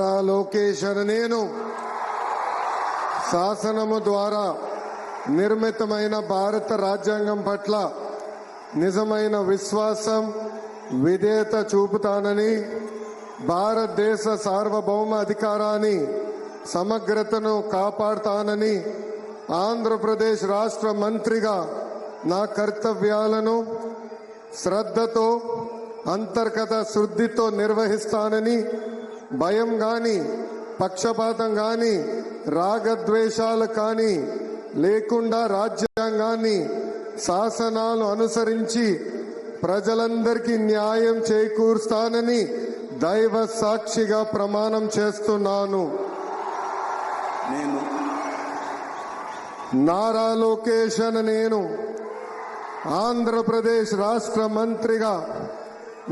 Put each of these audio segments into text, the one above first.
Location నేను శాసనము ద్వారా నిర్మితమైన భారత రాజ్యాంగం పట్ల నిజమైన విశ్వాసం విధేయత చూపుతానని భారతదేశ సార్వభౌమ అధికారాన్ని సమగ్రతను కాపాడుతానని ఆంధ్రప్రదేశ్ రాష్ట్ర మంత్రిగా నా కర్తవ్యాలను శ్రద్ధతో అంతర్గత శుద్ధితో నిర్వహిస్తానని భయం గాని పక్షపాతం గాని రాగద్వేషాలు కానీ లేకుండా రాజ్యాంగాన్ని శాసనాలు అనుసరించి ప్రజలందరికీ న్యాయం చేకూరుస్తానని దైవ సాక్షిగా ప్రమాణం చేస్తున్నాను. నారా లోకేషన్ నేను ఆంధ్రప్రదేశ్ రాష్ట్ర మంత్రిగా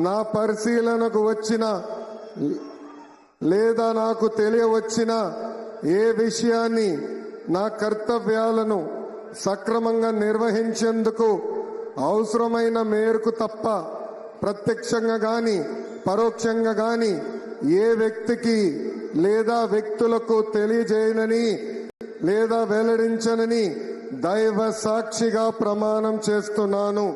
నా పరిశీలనకు వచ్చిన లేదా నాకు తెలియవచ్చిన ఏ విషయాన్ని నా కర్తవ్యాలను సక్రమంగా నిర్వహించేందుకు అవసరమైన మేరకు తప్ప ప్రత్యక్షంగా గాని పరోక్షంగా గాని ఏ వ్యక్తికి లేదా వ్యక్తులకు తెలియజేయనని లేదా వెల్లడించనని దైవ సాక్షిగా ప్రమాణం చేస్తున్నాను.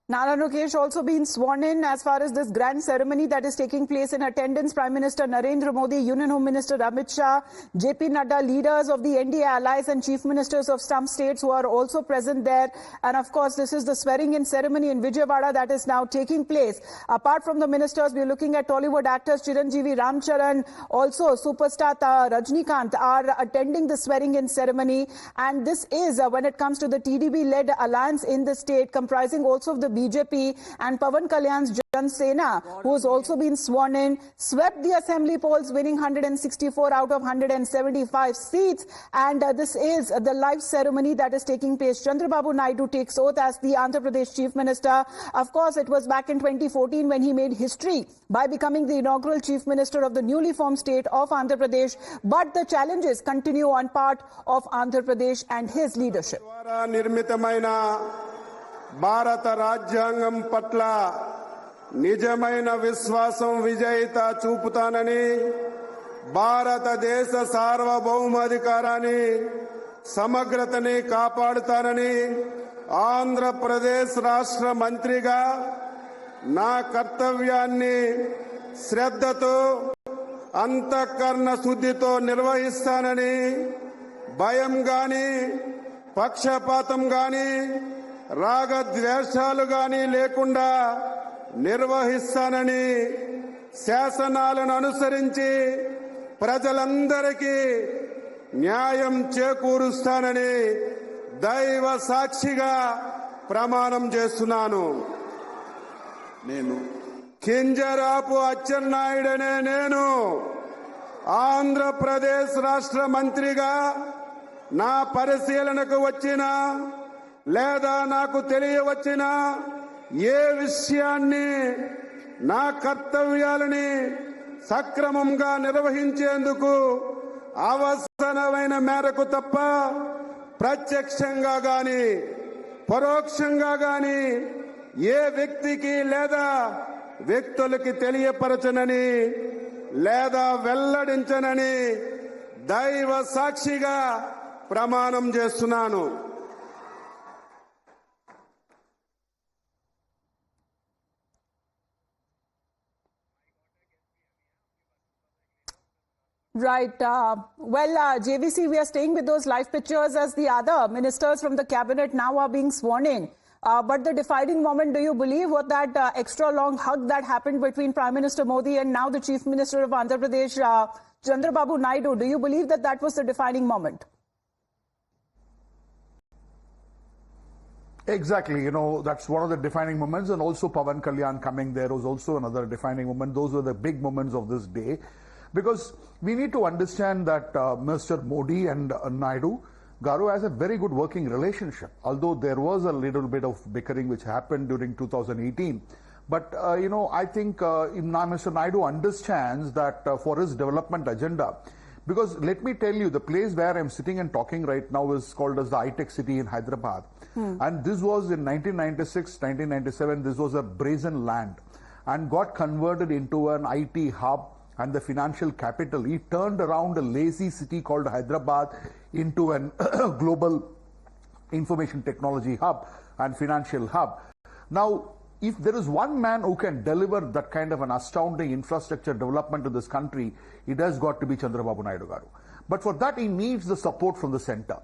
Nara Lokesh also been sworn in as far as this grand ceremony that is taking place in attendance. Prime Minister Narendra Modi, Union Home Minister Amit Shah, JP Nadda, leaders of the NDA allies and chief ministers of some states who are also present there. And of course, this is the swearing-in ceremony in Vijayawada that is now taking place. Apart from the ministers, we are looking at Tollywood actors Chiranjeevi, Ramcharan, also superstar Rajnikant are attending the swearing-in ceremony. And this is when it comes to the TDP-led alliance in the state, comprising also of the BJP and Pawan Kalyan's Jana Sena, who has also been sworn in, swept the assembly polls, winning 164 out of 175 seats. And this is the live ceremony that is taking place. Chandrababu Naidu takes oath as the Andhra Pradesh Chief Minister. Of course, it was back in 2014 when he made history by becoming the inaugural Chief Minister of the newly formed state of Andhra Pradesh. But the challenges continue on part of Andhra Pradesh and his leadership. భారత రాజ్యాంగం పట్ల నిజమైన విశ్వాసం విజేత చూపుతానని భారతదేశ సార్వభౌమాధికారాన్ని సమగ్రతని కాపాడుతానని ఆంధ్రప్రదేశ్ రాష్ట్ర మంత్రిగా నా కర్తవ్యాన్ని శ్రద్ధతో అంతఃకరణ శుద్ధితో నిర్వహిస్తానని భయం గాని పక్షపాతం గాని రాగద్వేషాలు గాని లేకుండా నిర్వహిస్తానని శాసనాలను అనుసరించి ప్రజలందరికీ న్యాయం చేకూరుస్తానని దైవ సాక్షిగా ప్రమాణం చేస్తున్నాను. నేను కింజరాపు అచ్చెన్నాయుడనే నేను ఆంధ్రప్రదేశ్ రాష్ట్ర మంత్రిగా నా పరిశీలనకు వచ్చిన లేదా నాకు తెలియవచ్చిన ఏ విషయాన్ని నా కర్తవ్యాలని సక్రమంగా నిర్వహించేందుకు అవసరమైన మేరకు తప్ప ప్రత్యక్షంగా గాని పరోక్షంగా గాని ఏ వ్యక్తికి లేదా వ్యక్తులకి తెలియపరచనని లేదా వెల్లడించనని దైవ సాక్షిగా ప్రమాణం చేస్తున్నాను. Right. JVC, we are staying with those live pictures as the other ministers from the cabinet now are being sworn in. But the defining moment, do you believe, was that extra long hug that happened between Prime Minister Modi and now the Chief Minister of Andhra Pradesh, Chandrababu Naidu? Do you believe that that was the defining moment? Exactly. You know, that's one of the defining moments. And also Pawan Kalyan coming there was also another defining moment. Those were the big moments of this day. Because we need to understand that Mr. Modi and Naidu Garu has a very good working relationship, although there was a little bit of bickering which happened during 2018. But, I think Mr. Naidu understands that for his development agenda, Because let me tell you, the place where I'm sitting and talking right now is called as the high-tech city in Hyderabad. And this was in 1996, 1997, this was a brazen land and got converted into an IT hub and the financial capital. He turned around a lazy city called Hyderabad into an global information technology hub and financial hub. Now, if there is one man who can deliver that kind of an astounding infrastructure development to this country, it has got to be Chandrababu Naidu garu. But for that, he needs the support from the center.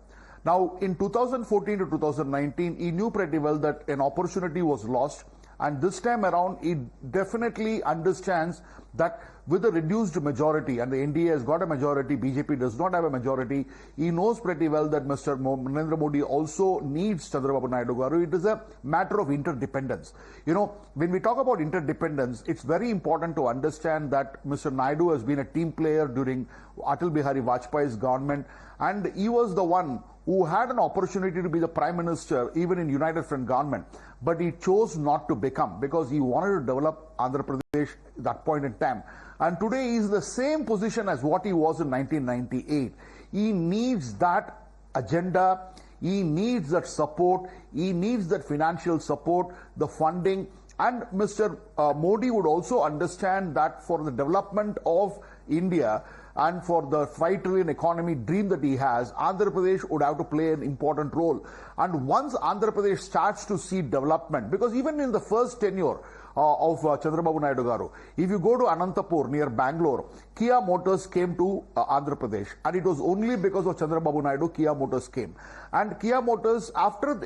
Now, in 2014 to 2019, he knew pretty well that an opportunity was lost. And this time around, he definitely understands that with a reduced majority, and the NDA has got a majority, BJP does not have a majority, he knows pretty well that Mr. Narendra Modi also needs Chandrababu Naidu garu. It is a matter of interdependence. You know, when we talk about interdependence, it's very important to understand that Mr. Naidu has been a team player during Atal Bihari Vajpayee's government, and he was the one who had an opportunity to be the Prime Minister even in United Front government, but he chose not to become because he wanted to develop Andhra Pradesh at that point in time. And today he is in the same position as what he was in 1998. He needs that agenda, he needs that support, he needs that financial support, the funding, and Mr. Modi would also understand that for the development of India and for the 5 trillion economy dream that he has, Andhra Pradesh would have to play an important role. And once Andhra Pradesh starts to see development, because even in the first tenure of Chandrababu Naidu garu, if you go to Anantapur near Bangalore, Kia Motors came to Andhra Pradesh, and it was only because of Chandrababu Naidu Kia Motors came. And Kia Motors, after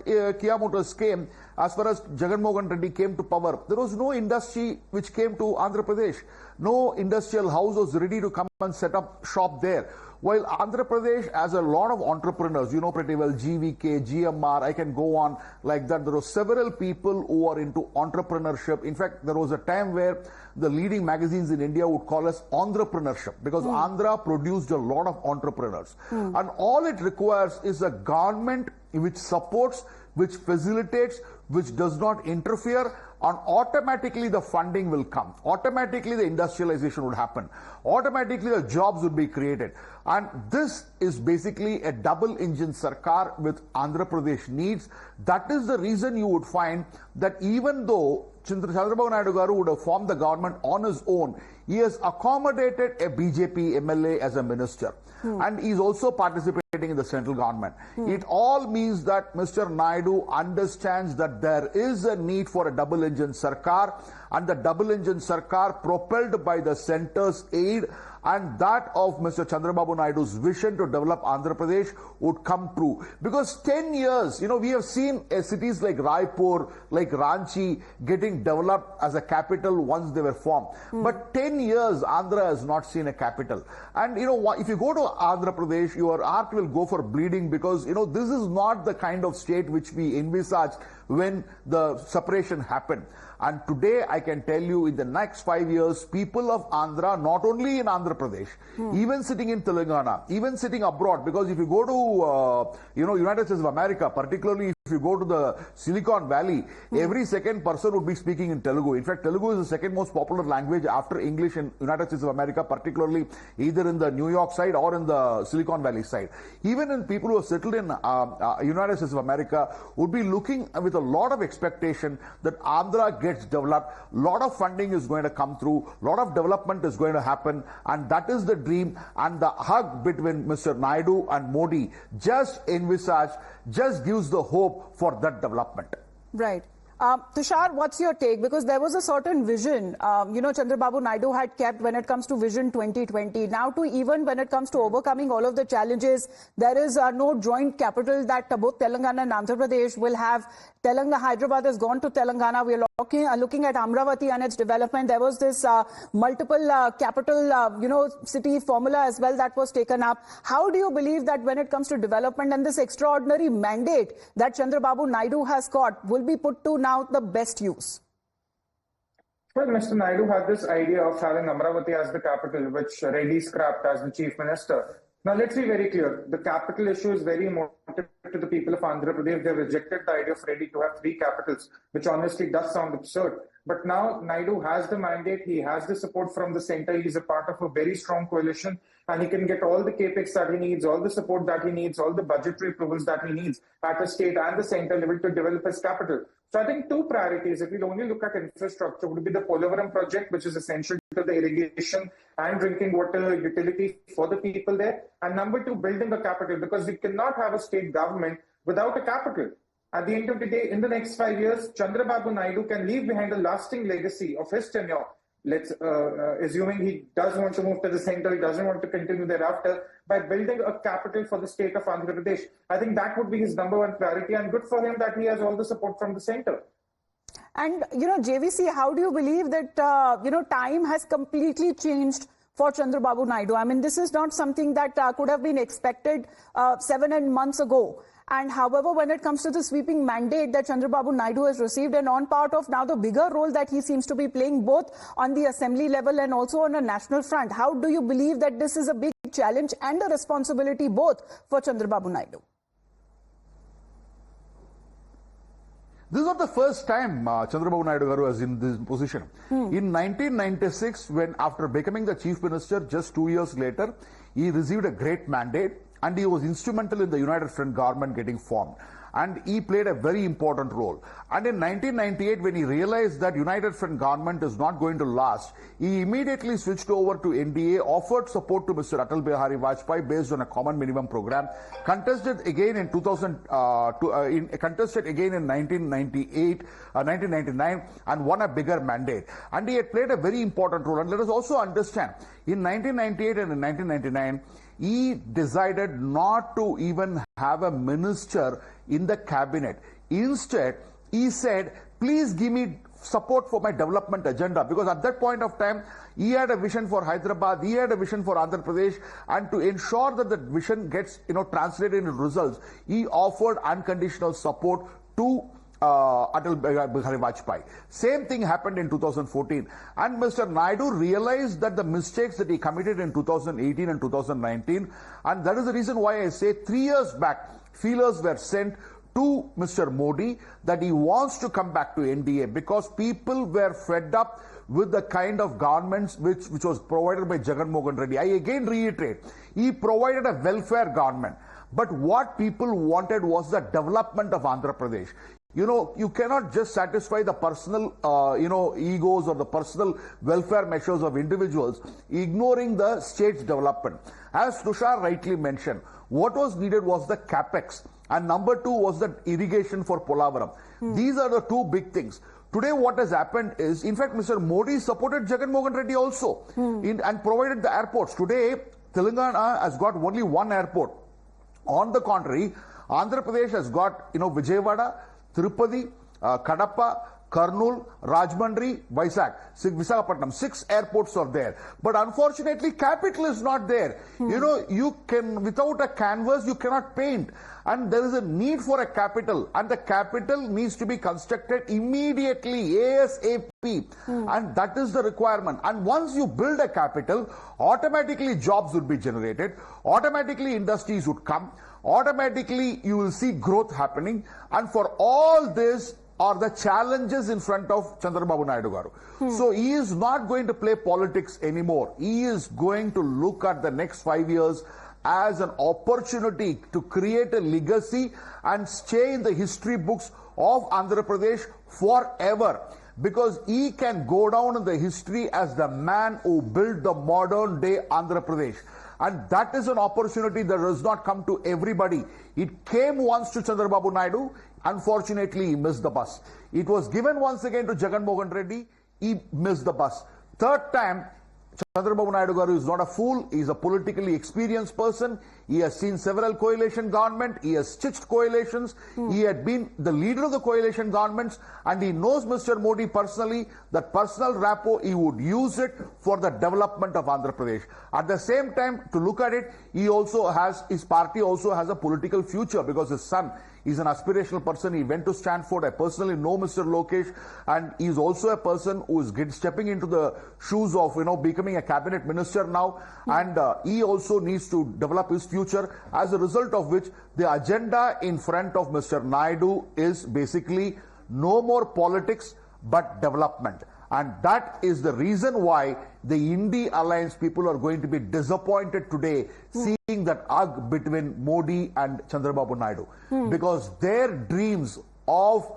Kia Motors came, as far as Jagan Mohan Reddy came to power, there was no industry which came to Andhra Pradesh. No industrial house was ready to come and set up shop there. While Andhra Pradesh has a lot of entrepreneurs, you know pretty well, GVK, GMR, I can go on like that. There were several people who are into entrepreneurship. In fact, there was a time where the leading magazines in India would call us entrepreneurship because Andhra produced a lot of entrepreneurs. And all it requires is a government which supports, which facilitates, which does not interfere, and automatically the funding will come. Automatically the industrialization would happen. Automatically the jobs would be created. And this is basically a double engine sarkar with Andhra Pradesh needs. That is the reason you would find that even though Chandrababu Naidu garu would have formed the government on his own, he has accommodated a BJP MLA as a minister. And he is also participating in the central government. It all means that Mr. Naidu understands that there is a need for a double engine sarkar, and the double engine sarkar propelled by the center's aid and that of Mr. Chandrababu Naidu's vision to develop Andhra Pradesh would come true. Because 10 years, you know, we have seen cities like Raipur, like Ranchi getting developed as a capital once they were formed. But 10 years, Andhra has not seen a capital. And, you know, if you go to Andhra Pradesh, your heart will go for bleeding because, you know, this is not the kind of state which we envisaged when the separation happened. And today I can tell you in the next 5 years, people of Andhra, not only in Andhra Pradesh, even sitting in Telangana, even sitting abroad, because if you go to, United States of America, particularly if you go to the Silicon Valley, every second person would be speaking in Telugu. In fact, Telugu is the second most popular language after English in United States of America, particularly either in the New York side or in the Silicon Valley side. Even in people who are settled in United States of America would be looking with a lot of expectation that Andhra gets developed, lot of funding is going to come through, lot of development is going to happen, and that is the dream. And the hug between Mr. Naidu and Modi just envisaged, just gives the hope for that development. Right. Tushar, what's your take? Because there was a certain vision, Chandrababu Naidu had kept when it comes to Vision 2020. Now to even when it comes to overcoming all of the challenges, there is no joint capital that both Telangana and Andhra Pradesh will have. Hyderabad has gone to Telangana. We are looking at Amravati and its development. There was this multiple capital, city formula as well that was taken up. How do you believe that when it comes to development and this extraordinary mandate that Chandrababu Naidu has got will be put to now the best use? Well, Mr. Naidu had this idea of having Amravati as the capital, which Reddy scrapped as the chief minister. Now, let's be very clear. The capital issue is very important to the people of Andhra Pradesh. They've rejected the idea of Reddy to have 3 capitals, which honestly does sound absurd. But now Naidu has the mandate, he has the support from the center, he's a part of a very strong coalition, and he can get all the capex that he needs, all the support that he needs, all the budgetary approvals that he needs at the state and the center level to develop his capital. So I think two priorities, if we only look at infrastructure, would be the Polavaram project, which is essential to the irrigation and drinking water utility for the people there. And number two, building a capital, because we cannot have a state government without a capital. At the end of the day, in the next 5 years, Chandrababu Naidu can leave behind a lasting legacy of his tenure. Let's assuming he does want to move to the center, he doesn't want to continue thereafter, by building a capital for the state of Andhra Pradesh. I think that would be his number one priority, and good for him that he has all the support from the center. And, JVC, how do you believe that, time has completely changed for Chandrababu Naidu? I mean, this is not something that could have been expected 7 months ago. And however, when it comes to the sweeping mandate that Chandrababu Naidu has received, and on part of now the bigger role that he seems to be playing both on the assembly level and also on a national front, how do you believe that this is a big challenge and a responsibility both for Chandrababu Naidu? This is not the first time Chandrababu Naidu Garu is in this position. In 1996, when after becoming the chief minister, just 2 years later, he received a great mandate, and he was instrumental in the United Front government getting formed. And he played a very important role. And in 1998, when he realized that United Front government is not going to last, he immediately switched over to NDA, offered support to Mr. Atal Bihari Vajpayee based on a common minimum program, contested again in 1999, and won a bigger mandate. And he had played a very important role. And let us also understand, in 1998 and in 1999, he decided not to even have a minister in the cabinet. Instead, he said, please give me support for my development agenda, because at that point of time, he had a vision for Hyderabad, he had a vision for Andhra Pradesh, and to ensure that the vision gets translated into results, he offered unconditional support to Atal Bihari Vajpayee. Same thing happened in 2014. And Mr. Naidu realized that the mistakes that he committed in 2018 and 2019, and that is the reason why I say 3 years back, feelers were sent to Mr. Modi that he wants to come back to NDA, because people were fed up with the kind of governments which was provided by Jagan Mohan Reddy. I again reiterate, he provided a welfare government. But what people wanted was the development of Andhra Pradesh. You cannot just satisfy the personal, egos or the personal welfare measures of individuals, ignoring the state's development. As Tushar rightly mentioned, what was needed was the capex, and number two was the irrigation for Polavaram. These are the two big things. Today what has happened is, in fact, Mr. Modi supported Jagan Mohan Reddy also and provided the airports. Today, Telangana has got only one airport. On the contrary, Andhra Pradesh has got, Vijayawada, Tirupati, Kadapa, Kurnool, Rajahmundry, Visakhapatnam. 6 airports are there. But unfortunately, capital is not there. You can, without a canvas, you cannot paint. And there is a need for a capital. And the capital needs to be constructed immediately, ASAP. And that is the requirement. And once you build a capital, automatically jobs would be generated. Automatically industries would come. Automatically you will see growth happening. And for all this are the challenges in front of Chandrababu Naidu Garu. So he is not going to play politics anymore. He is going to look at the next 5 years as an opportunity to create a legacy and stay in the history books of Andhra Pradesh forever. Because he can go down in the history as the man who built the modern day Andhra Pradesh. And that is an opportunity that does not come to everybody. It came once to Chandrababu Naidu. Unfortunately, he missed the bus. It was given once again to Jagan Mohan Reddy. He missed the bus. Third time, Chandrababu Naidu Garu is not a fool. He is a politically experienced person. He has seen several coalition government. He has stitched coalitions. He had been the leader of the coalition governments, and he knows Mr. Modi personally. That personal rapport, he would use it for the development of Andhra Pradesh. At the same time, to look at it, his party also has a political future, because his son is an aspirational person. He went to Stanford. I personally know Mr. Lokesh, and he is also a person who is stepping into the shoes of, becoming a cabinet minister now, and he also needs to develop his future, as a result of which the agenda in front of Mr. Naidu is basically no more politics, but development. And that is the reason why the India alliance people are going to be disappointed today seeing that UG between Modi and Chandrababu Naidu. Because their dreams of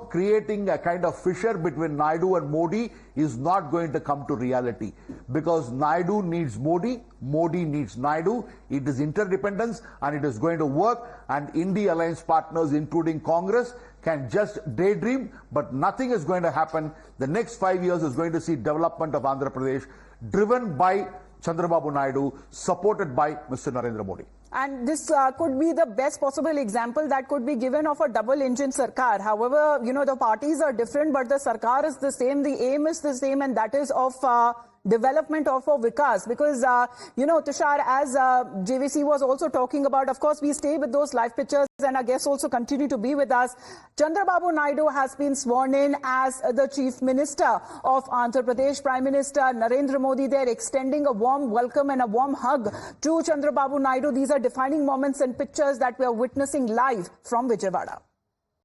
creating a kind of fissure between Naidu and Modi is not going to come to reality. Because Naidu needs Modi, Modi needs Naidu. It is interdependence and it is going to work. And India alliance partners, including Congress, can just daydream, but nothing is going to happen. The next 5 years is going to see development of Andhra Pradesh driven by Chandrababu Naidu, supported by Mr. Narendra Modi. And this could be the best possible example that could be given of a double-engine sarkar. However, the parties are different, but the sarkar is the same, the aim is the same, and that is of development of Vikas. Because, Tushar, as JVC was also talking about, of course, we stay with those live pictures and our guests also continue to be with us. Chandrababu Naidu has been sworn in as the Chief Minister of Andhra Pradesh. Prime Minister Narendra Modi there extending a warm welcome and a warm hug to Chandrababu Naidu. These are defining moments and pictures that we are witnessing live from Vijayawada.